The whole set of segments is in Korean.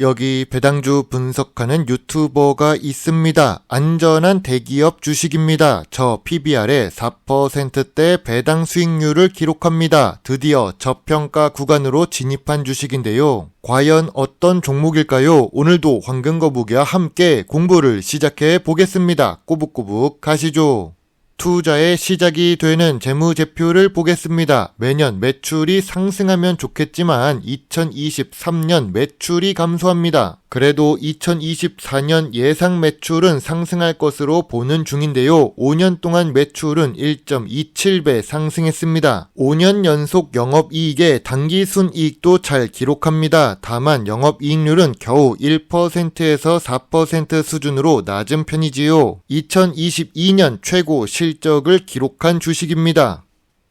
여기 배당주 분석하는 유튜버가 있습니다. 안전한 대기업 주식입니다. 저 PBR에 4%대 배당 수익률을 기록합니다. 드디어 저평가 구간으로 진입한 주식인데요. 과연 어떤 종목일까요? 오늘도 황금거북이와 함께 공부를 시작해 보겠습니다. 꼬북꼬북 가시죠. 투자의 시작이 되는 재무제표를 보겠습니다. 매년 매출이 상승하면 좋겠지만 2023년 매출이 감소합니다. 그래도 2024년 예상 매출은 상승할 것으로 보는 중인데요. 5년 동안 매출은 1.27배 상승했습니다. 5년 연속 영업이익의 당기순이익도 잘 기록합니다. 다만 영업이익률은 겨우 1%에서 4% 수준으로 낮은 편이지요. 2022년 최고 실적을 기록한 주식입니다.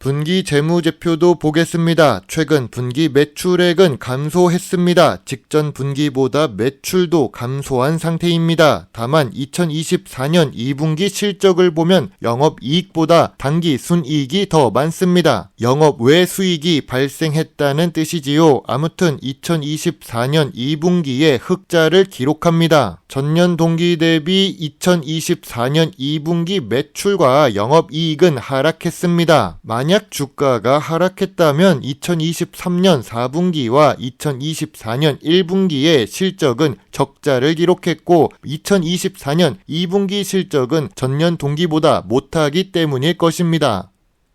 분기 재무제표도 보겠습니다. 최근 분기 매출액은 감소했습니다. 직전 분기보다 매출도 감소한 상태입니다. 다만 2024년 2분기 실적을 보면 영업이익보다 당기 순이익이 더 많습니다. 영업 외 수익이 발생했다는 뜻이지요. 아무튼 2024년 2분기에 흑자를 기록합니다. 전년 동기 대비 2024년 2분기 매출과 영업이익은 하락했습니다. 만약 주가가 하락했다면 2023년 4분기와 2024년 1분기의 실적은 적자를 기록했고 2024년 2분기 실적은 전년 동기보다 못하기 때문일 것입니다.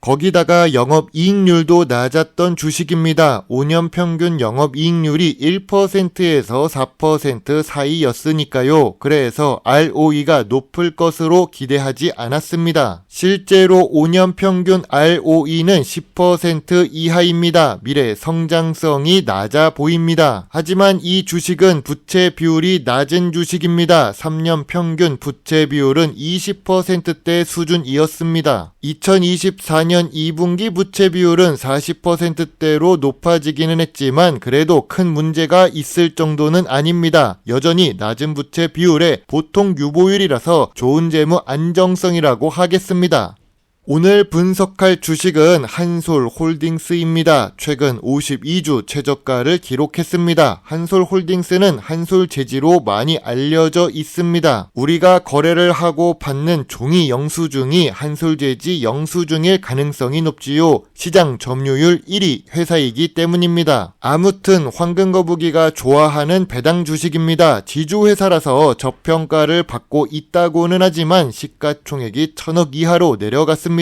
거기다가 영업이익률도 낮았던 주식입니다. 5년 평균 영업이익률이 1%에서 4% 사이였으니까요. 그래서 ROE가 높을 것으로 기대하지 않았습니다. 실제로 5년 평균 ROE는 10% 이하입니다. 미래 성장성이 낮아 보입니다. 하지만 이 주식은 부채 비율이 낮은 주식입니다. 3년 평균 부채 비율은 20%대 수준이었습니다. 2024년 2분기 부채 비율은 40%대로 높아지기는 했지만 그래도 큰 문제가 있을 정도는 아닙니다. 여전히 낮은 부채 비율에 보통 유보율이라서 좋은 재무 안정성이라고 하겠습니다. 오늘 분석할 주식은 한솔홀딩스입니다. 최근 52주 최저가를 기록했습니다. 한솔홀딩스는 한솔재지로 많이 알려져 있습니다. 우리가 거래를 하고 받는 종이 영수증이 한솔재지 영수증일 가능성이 높지요. 시장 점유율 1위 회사이기 때문입니다. 아무튼 황금거북이가 좋아하는 배당 주식입니다. 지주회사라서 저평가를 받고 있다고는 하지만 시가총액이 1000억 이하로 내려갔습니다.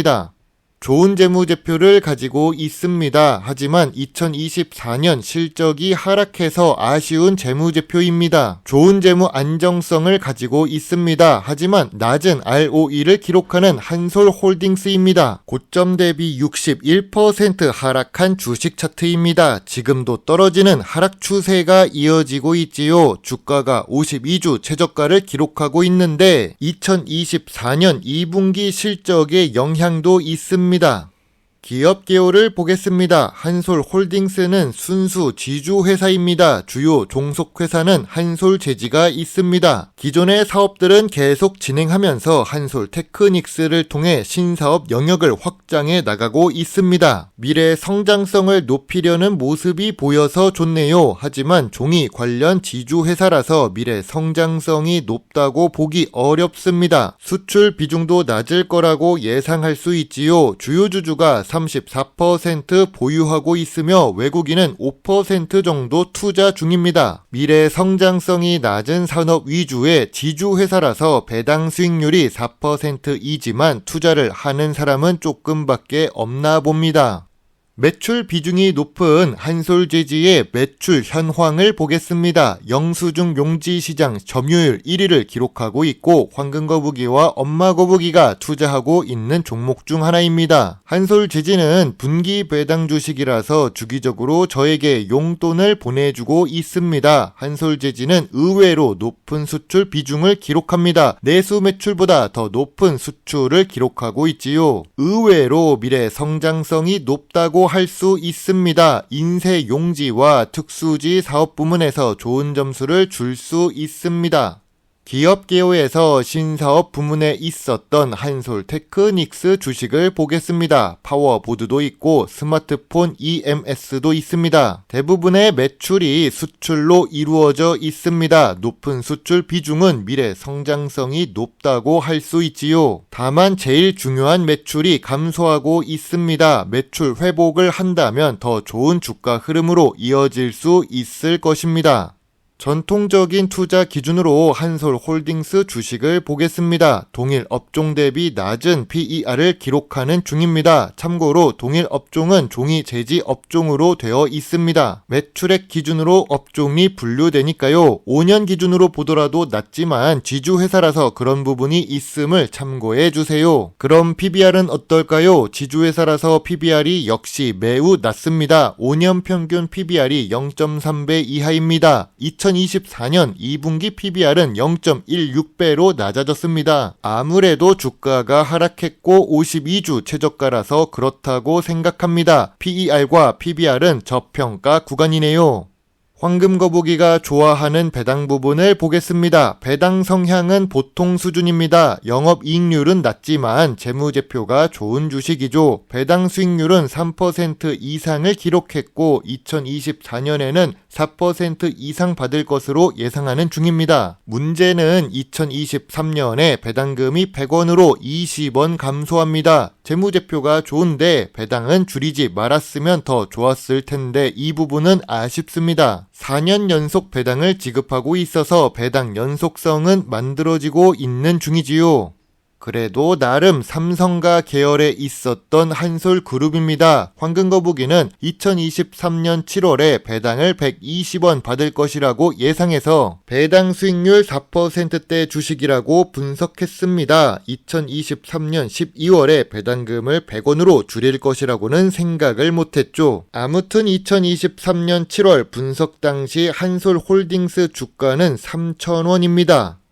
좋은 재무제표를 가지고 있습니다. 하지만 2024년 실적이 하락해서 아쉬운 재무제표입니다. 좋은 재무 안정성을 가지고 있습니다. 하지만 낮은 ROE를 기록하는 한솔홀딩스입니다. 고점 대비 61% 하락한 주식 차트입니다. 지금도 떨어지는 하락 추세가 이어지고 있지요. 주가가 52주 최저가를 기록하고 있는데 2024년 2분기 실적에 영향도 있습니다. 기업 개요를 보겠습니다. 한솔홀딩스는 순수 지주회사입니다. 주요 종속회사는 한솔재지가 있습니다. 기존의 사업들은 계속 진행하면서 한솔테크닉스를 통해 신사업 영역을 확장해 나가고 있습니다. 미래 성장성을 높이려는 모습이 보여서 좋네요. 하지만 종이 관련 지주회사라서 미래 성장성이 높다고 보기 어렵습니다. 수출 비중도 낮을 거라고 예상할 수 있지요. 주요 주주가 34% 보유하고 있으며 외국인은 5% 정도 투자 중입니다. 미래 성장성이 낮은 산업 위주의 지주회사라서 배당 수익률이 4%이지만 투자를 하는 사람은 조금밖에 없나 봅니다. 매출 비중이 높은 한솔재지의 매출 현황을 보겠습니다. 영수증 용지 시장 점유율 1위를 기록하고 있고 황금거북이와 엄마거북이가 투자하고 있는 종목 중 하나입니다. 한솔재지는 분기 배당 주식이라서 주기적으로 저에게 용돈을 보내주고 있습니다. 한솔재지는 의외로 높은 수출 비중을 기록합니다. 내수 매출보다 더 높은 수출을 기록하고 있지요. 의외로 미래 성장성이 높다고 할 수 있습니다. 인쇄 용지와 특수지 사업 부문에서 좋은 점수를 줄 수 있습니다. 기업 개요에서 신사업 부문에 있었던 한솔테크닉스 주식을 보겠습니다. 파워보드도 있고 스마트폰 EMS도 있습니다. 대부분의 매출이 수출로 이루어져 있습니다. 높은 수출 비중은 미래 성장성이 높다고 할 수 있지요. 다만 제일 중요한 매출이 감소하고 있습니다. 매출 회복을 한다면 더 좋은 주가 흐름으로 이어질 수 있을 것입니다. 전통적인 투자 기준으로 한솔홀딩스 주식을 보겠습니다. 동일 업종 대비 낮은 PER을 기록하는 중입니다. 참고로 동일 업종은 종이 제지 업종으로 되어 있습니다. 매출액 기준으로 업종이 분류되니까요. 5년 기준으로 보더라도 낮지만 지주회사라서 그런 부분이 있음을 참고해 주세요. 그럼 PBR은 어떨까요? 지주회사라서 PBR이 역시 매우 낮습니다. 5년 평균 PBR이 0.3배 이하입니다. 2024년 2분기 PBR은 0.16배로 낮아졌습니다. 아무래도 주가가 하락했고 52주 최저가라서 그렇다고 생각합니다. PER과 PBR은 저평가 구간이네요. 황금거북이가 좋아하는 배당 부분을 보겠습니다. 배당 성향은 보통 수준입니다. 영업이익률은 낮지만 재무제표가 좋은 주식이죠. 배당 수익률은 3% 이상을 기록했고 2024년에는 4% 이상 받을 것으로 예상하는 중입니다. 문제는 2023년에 배당금이 100원으로 20원 감소합니다. 재무제표가 좋은데 배당은 줄이지 말았으면 더 좋았을 텐데 이 부분은 아쉽습니다. 4년 연속 배당을 지급하고 있어서 배당 연속성은 만들어지고 있는 중이지요. 그래도 나름 삼성가 계열에 있었던 한솔그룹입니다. 황금거북이는 2023년 7월에 배당을 120원 받을 것이라고 예상해서 배당 수익률 4%대 주식이라고 분석했습니다. 2023년 12월에 배당금을 100원으로 줄일 것이라고는 생각을 못했죠. 아무튼 2023년 7월 분석 당시 한솔홀딩스 주가는 3,000원입니다.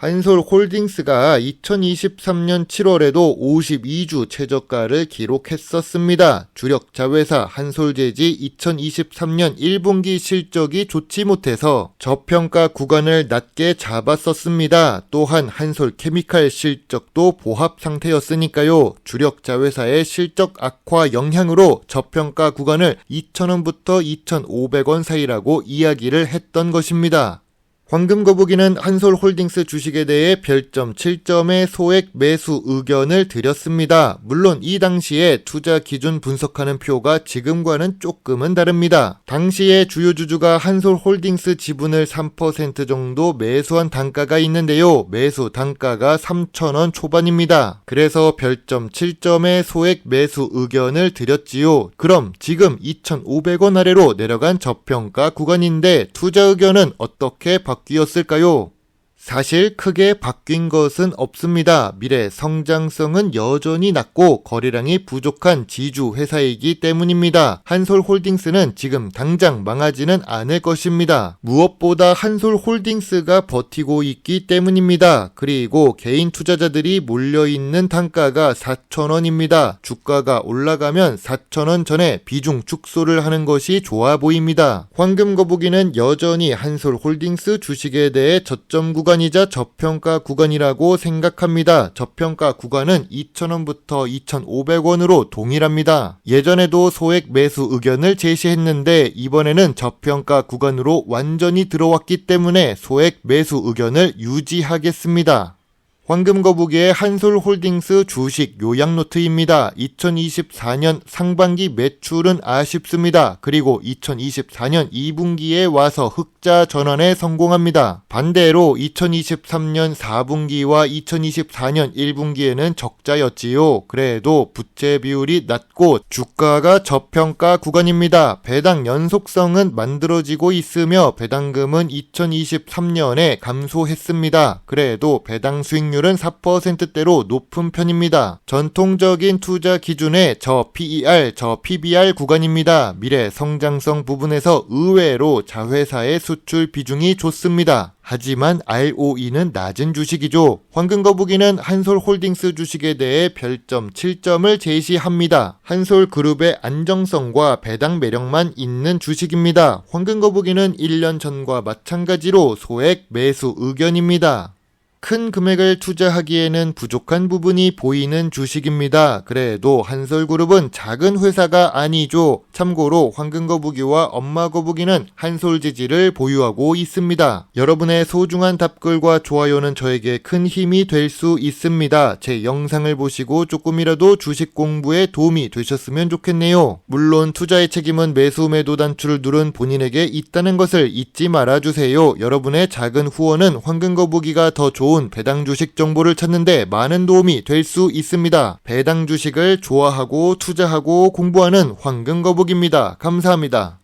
한솔홀딩스가 2023년 7월에도 52주 최저가를 기록했었습니다. 주력 자회사 한솔재지 2023년 1분기 실적이 좋지 못해서 저평가 구간을 낮게 잡았었습니다. 또한 한솔케미칼 실적도 보합 상태였으니까요. 주력 자회사의 실적 악화 영향으로 저평가 구간을 2,000원부터 2,500원 사이라고 이야기를 했던 것입니다. 황금거북이는 한솔홀딩스 주식에 대해 별점 7점의 소액 매수 의견을 드렸습니다. 물론 이 당시에 투자 기준 분석하는 표가 지금과는 조금은 다릅니다. 당시에 주요 주주가 한솔홀딩스 지분을 3% 정도 매수한 단가가 있는데요. 매수 단가가 3,000원 초반입니다. 그래서 별점 7점의 소액 매수 의견을 드렸지요. 그럼 지금 2,500원 아래로 내려간 저평가 구간인데 투자 의견은 어떻게 바뀌었을까요? 사실 크게 바뀐 것은 없습니다. 미래 성장성은 여전히 낮고 거래량이 부족한 지주 회사이기 때문입니다. 한솔홀딩스는 지금 당장 망하지는 않을 것입니다. 무엇보다 한솔홀딩스가 버티고 있기 때문입니다. 그리고 개인 투자자들이 몰려있는 단가가 4,000원입니다. 주가가 올라가면 4,000원 전에 비중 축소를 하는 것이 좋아 보입니다. 황금거북이는 여전히 한솔홀딩스 주식에 대해 저점 구간이자 저평가 구간이라고 생각합니다. 저평가 구간은 2,000원부터 2,500원으로 동일합니다. 예전에도 소액 매수 의견을 제시했는데 이번에는 저평가 구간으로 완전히 들어왔기 때문에 소액 매수 의견을 유지하겠습니다. 황금거북이의 한솔홀딩스 주식 요약노트입니다. 2024년 상반기 매출은 아쉽습니다. 그리고 2024년 2분기에 와서 흑자 전환에 성공합니다. 반대로 2023년 4분기와 2024년 1분기에는 적자였지요. 그래도 부채 비율이 낮고 주가가 저평가 구간입니다. 배당 연속성은 만들어지고 있으며 배당금은 2023년에 감소했습니다. 그래도 배당 수익률 은 4%대로 높은 편입니다. 전통적인 투자 기준의 저 PER, 저 PBR 구간입니다. 미래 성장성 부분에서 의외로 자회사의 수출 비중이 좋습니다. 하지만 ROE는 낮은 주식이죠. 황금거북이는 한솔홀딩스 주식에 대해 별점 7점을 제시합니다. 한솔그룹의 안정성과 배당 매력만 있는 주식입니다. 황금거북이는 1년 전과 마찬가지로 소액 매수 의견입니다. 큰 금액을 투자하기에는 부족한 부분이 보이는 주식입니다. 그래도 한솔그룹은 작은 회사가 아니죠. 참고로 황금거북이와 엄마거북이는 한솔지지를 보유하고 있습니다. 여러분의 소중한 답글과 좋아요는 저에게 큰 힘이 될 수 있습니다. 제 영상을 보시고 조금이라도 주식 공부에 도움이 되셨으면 좋겠네요. 물론 투자의 책임은 매수 매도 단추를 누른 본인에게 있다는 것을 잊지 말아주세요. 여러분의 작은 후원은 황금거북이가 더 좋은 배당 주식 정보를 찾는데 많은 도움이 될 수 있습니다. 배당 주식을 좋아하고 투자하고 공부하는 황금거북입니다. 감사합니다.